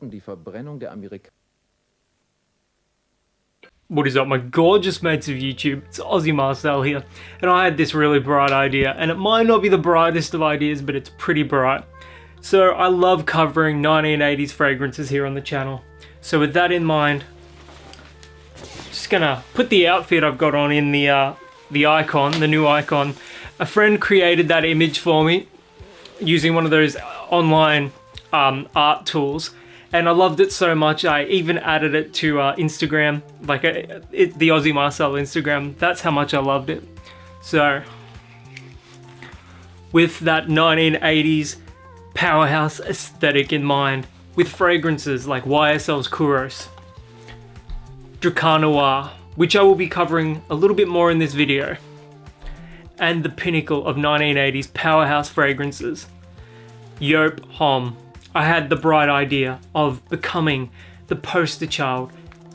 die Verbrennung der Amerikaner. What is up, my gorgeous mates of YouTube? It's Aussie Marcel here, and I had this really bright idea, and it might not be the brightest of ideas, but it's pretty bright. So I love covering 1980s fragrances here on the channel. So with that in mind, just gonna put the outfit I've got on in the icon, the new icon. A friend created that image for me using one of those online art tools. And I loved it so much, I even added it to Instagram, like the Aussie Marcel Instagram. That's how much I loved it. So, with that 1980s powerhouse aesthetic in mind, with fragrances like YSL's Kouros, Drakkar Noir, which I will be covering a little bit more in this video, and the pinnacle of 1980s powerhouse fragrances, Joop Homme. I had the bright idea of becoming the poster child.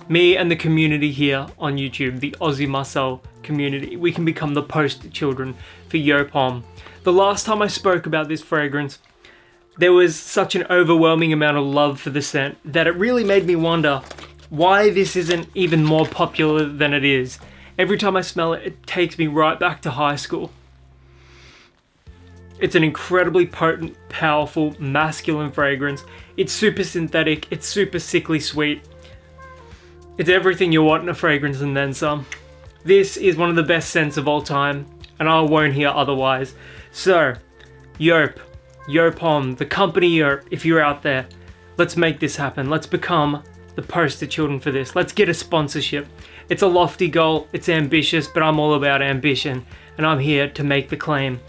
Me and the community here on YouTube, the Aussie Marcel community, we can become the poster children for Joop Homme. The last time I spoke about this fragrance, there was such an overwhelming amount of love for the scent that it really made me wonder why this isn't even more popular than it is. Every time I smell it, it takes me right back to high school. It's an incredibly potent, powerful, masculine fragrance. It's super synthetic, it's super sickly sweet. It's everything you want in a fragrance and then some. This is one of the best scents of all time, and I won't hear otherwise. So, Joop Homme, the company Joop, if you're out there, let's make this happen. Let's become the poster children for this. Let's get a sponsorship. It's a lofty goal, it's ambitious, but I'm all about ambition, and I'm here to make the claim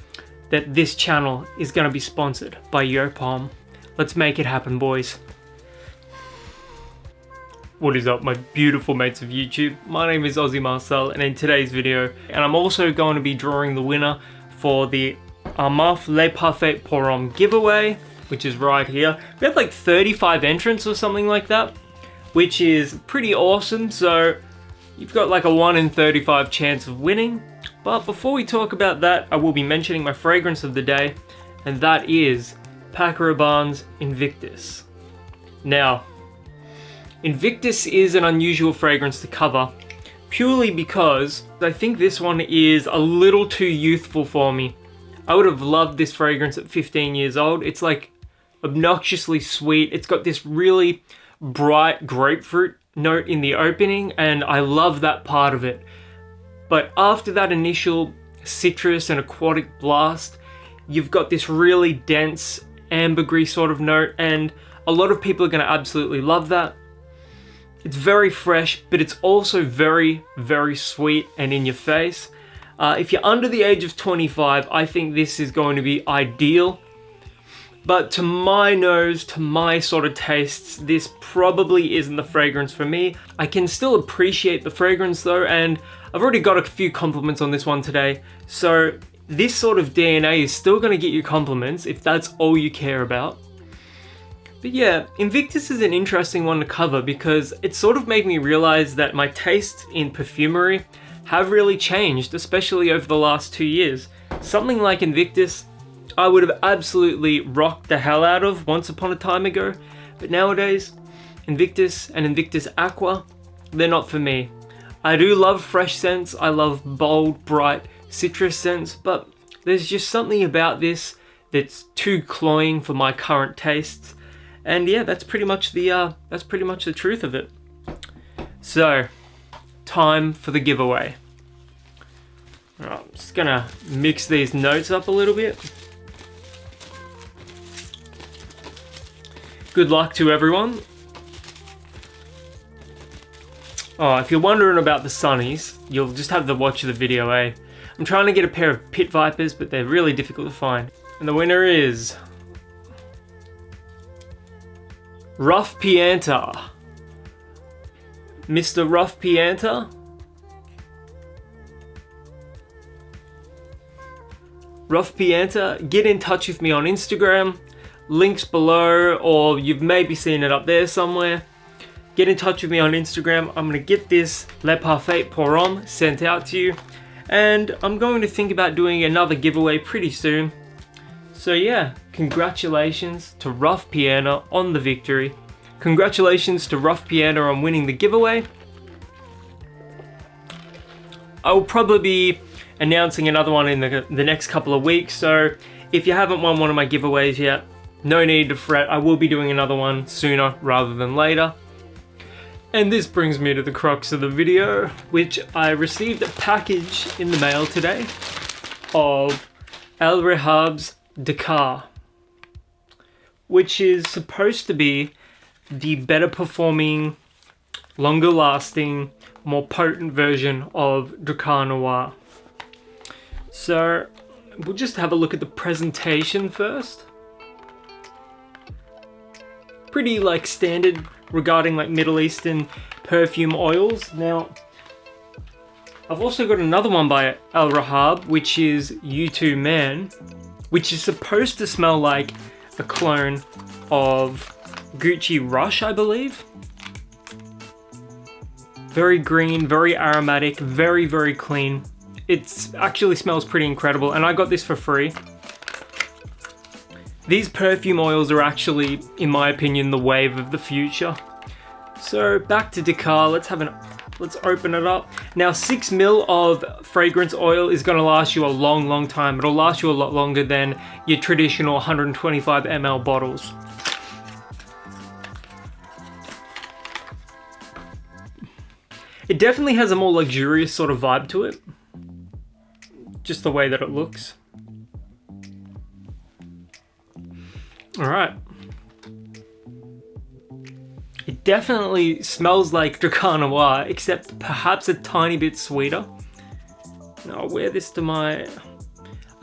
that this channel is going to be sponsored by Joop Homme. Let's make it happen, boys. What is up, my beautiful mates of YouTube? My name is Aussie Marcel, and in today's video, and I'm also going to be drawing the winner for the Armaf Le Parfait pour Homme giveaway, which is right here. We had like 35 entrants or something like that, which is pretty awesome. So you've got like a 1 in 35 chance of winning. But before we talk about that, I will be mentioning my fragrance of the day, and that is Paco Rabanne's Invictus. Now, Invictus is an unusual fragrance to cover, purely because I think this one is a little too youthful for me. I would have loved this fragrance at 15 years old. It's like obnoxiously sweet. It's got this really bright grapefruit note in the opening, and I love that part of it. But after that initial citrus and aquatic blast, you've got this really dense ambergris sort of note, and a lot of people are going to absolutely love that. It's very fresh, but it's also very, very sweet and in your face. If you're under the age of 25, I think this is going to be ideal. But to my nose, to my sort of tastes, this probably isn't the fragrance for me. I can still appreciate the fragrance though, and I've already got a few compliments on this one today. So this sort of DNA is still going to get you compliments if that's all you care about. But yeah, Invictus is an interesting one to cover because it sort of made me realize that my tastes in perfumery have really changed, especially over the last 2 years. Something like Invictus, I would have absolutely rocked the hell out of once upon a time ago, but nowadays, Invictus and Invictus Aqua, they're not for me. I do love fresh scents, I love bold, bright citrus scents, but there's just something about this that's too cloying for my current tastes. And yeah, that's pretty much the truth of it. So, time for the giveaway. Alright, I'm just gonna mix these notes up a little bit. Good luck to everyone. Oh, if you're wondering about the sunnies, you'll just have to watch the video, eh? I'm trying to get a pair of pit vipers, but they're really difficult to find. And the winner is Rough Pianta. Mr. Rough Pianta. Rough Pianta, get in touch with me on Instagram. Links below, or you've maybe seen it up there somewhere. Get in touch with me on Instagram. I'm going to get this Le Parfait pour Homme sent out to you. And I'm going to think about doing another giveaway pretty soon. So yeah, congratulations to Rough Pianta on the victory. congratulations to Rough Piano on winning the giveaway. I will probably be announcing another one in the next couple of weeks, so if you haven't won one of my giveaways yet, no need to fret. I will be doing another one sooner rather than later. And this brings me to the crux of the video, which I received a package in the mail today of al-rehab's Dakar, which is supposed to be the better performing, longer lasting, more potent version of Drakkar Noir. So we'll just have a look at the presentation first. Pretty like standard regarding like Middle Eastern perfume oils. Now, I've also got another one by al-rehab, which is U2 Man, which is supposed to smell like a clone of Gucci Rush, I believe. Very green, very aromatic, very, very clean. It actually smells pretty incredible, and I got this for free. These perfume oils are actually, in my opinion, the wave of the future. So back to Dakar, let's open it up. Now 6 ml of fragrance oil is gonna last you a long, long time. It'll last you a lot longer than your traditional 125 ml bottles. It definitely has a more luxurious sort of vibe to it. Just the way that it looks. All right. It definitely smells like Drakkar Noir, except perhaps a tiny bit sweeter. Now I'll wear this to my...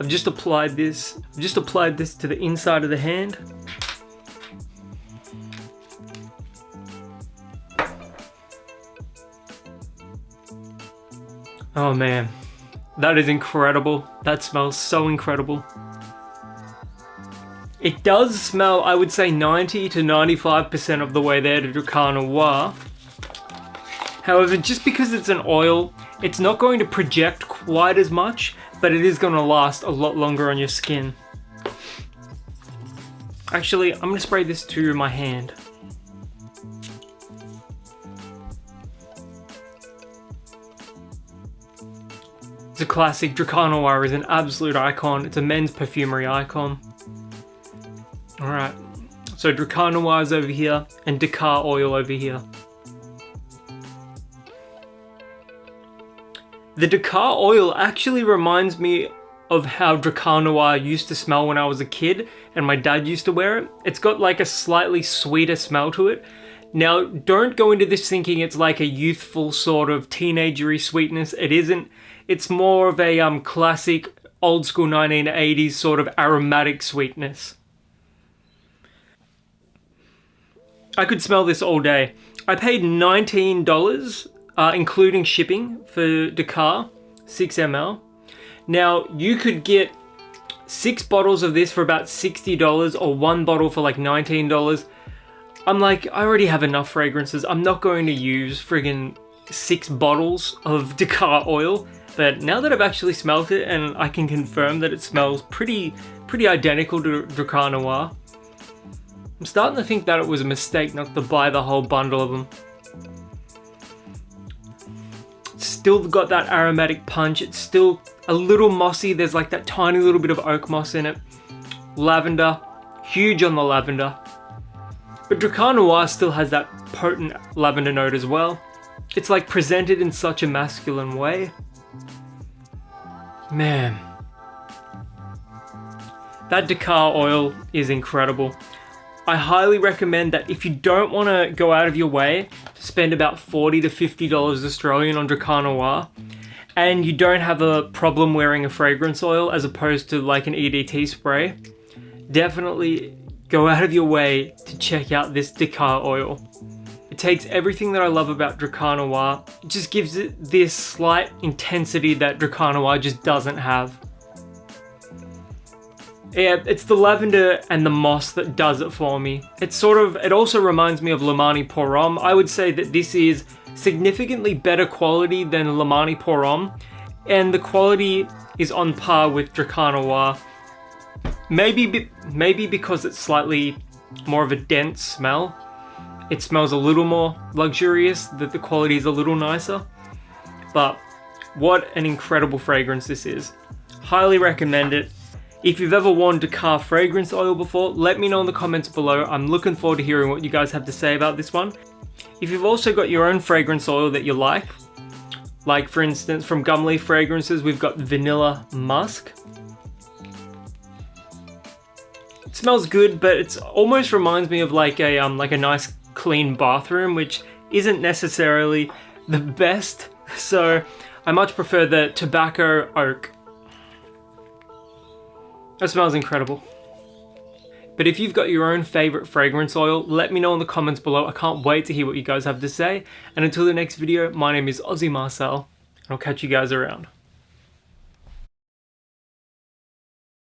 I've just applied this to the inside of the hand. Oh man, that is incredible. That smells so incredible. It does smell, I would say 90 to 95% of the way there to Drakkar Noir. However, just because it's an oil, it's not going to project quite as much, but it is going to last a lot longer on your skin. Actually, I'm going to spray this to my hand. It's a classic. Drakkar Noir is an absolute icon. It's a men's perfumery icon. Alright, so Drakkar Noir is over here and Dakar oil over here. The Dakar oil actually reminds me of how Drakkar Noir used to smell when I was a kid and my dad used to wear it. It's got like a slightly sweeter smell to it. Now, don't go into this thinking it's like a youthful sort of teenagery sweetness. It isn't. It's more of a classic old school 1980s sort of aromatic sweetness. I could smell this all day. I paid $19, including shipping, for Dakar, 6 ml. Now, you could get 6 bottles of this for about $60 or 1 bottle for like $19. I'm like, I already have enough fragrances. I'm not going to use friggin' 6 bottles of Dakar oil. But now that I've actually smelled it and I can confirm that it smells pretty identical to Drakkar Noir, I'm starting to think that it was a mistake not to buy the whole bundle of them. It's still got that aromatic punch. It's still a little mossy. There's like that tiny little bit of oak moss in it. Lavender, huge on the lavender. But Drakkar Noir still has that potent lavender note as well. It's like presented in such a masculine way. Man, that Dakar oil is incredible. I highly recommend that if you don't want to go out of your way to spend about $40 to $50 Australian on Drakkar Noir, and you don't have a problem wearing a fragrance oil as opposed to like an EDT spray, definitely go out of your way to check out this Dakar oil. It takes everything that I love about Drakkar Noir, it just gives it this slight intensity that Drakkar Noir just doesn't have. Yeah, it's the lavender and the moss that does it for me. It also reminds me of Lemani Pour Homme. I would say that this is significantly better quality than Lemani Pour Homme, and the quality is on par with Drakkar Noir. Maybe because it's slightly more of a dense smell, it smells a little more luxurious, that the quality is a little nicer. But what an incredible fragrance this is. Highly recommend it. If you've ever worn Dakar Fragrance Oil before, let me know in the comments below. I'm looking forward to hearing what you guys have to say about this one. If you've also got your own fragrance oil that you like for instance from Gum Leaf Fragrances, we've got Vanilla Musk. It smells good, but it almost reminds me of like a nice clean bathroom, which isn't necessarily the best. So I much prefer the Tobacco Oak. That smells incredible. But if you've got your own favorite fragrance oil, let me know in the comments below. I can't wait to hear what you guys have to say. And until the next video, my name is Aussie Marcel, and I'll catch you guys around.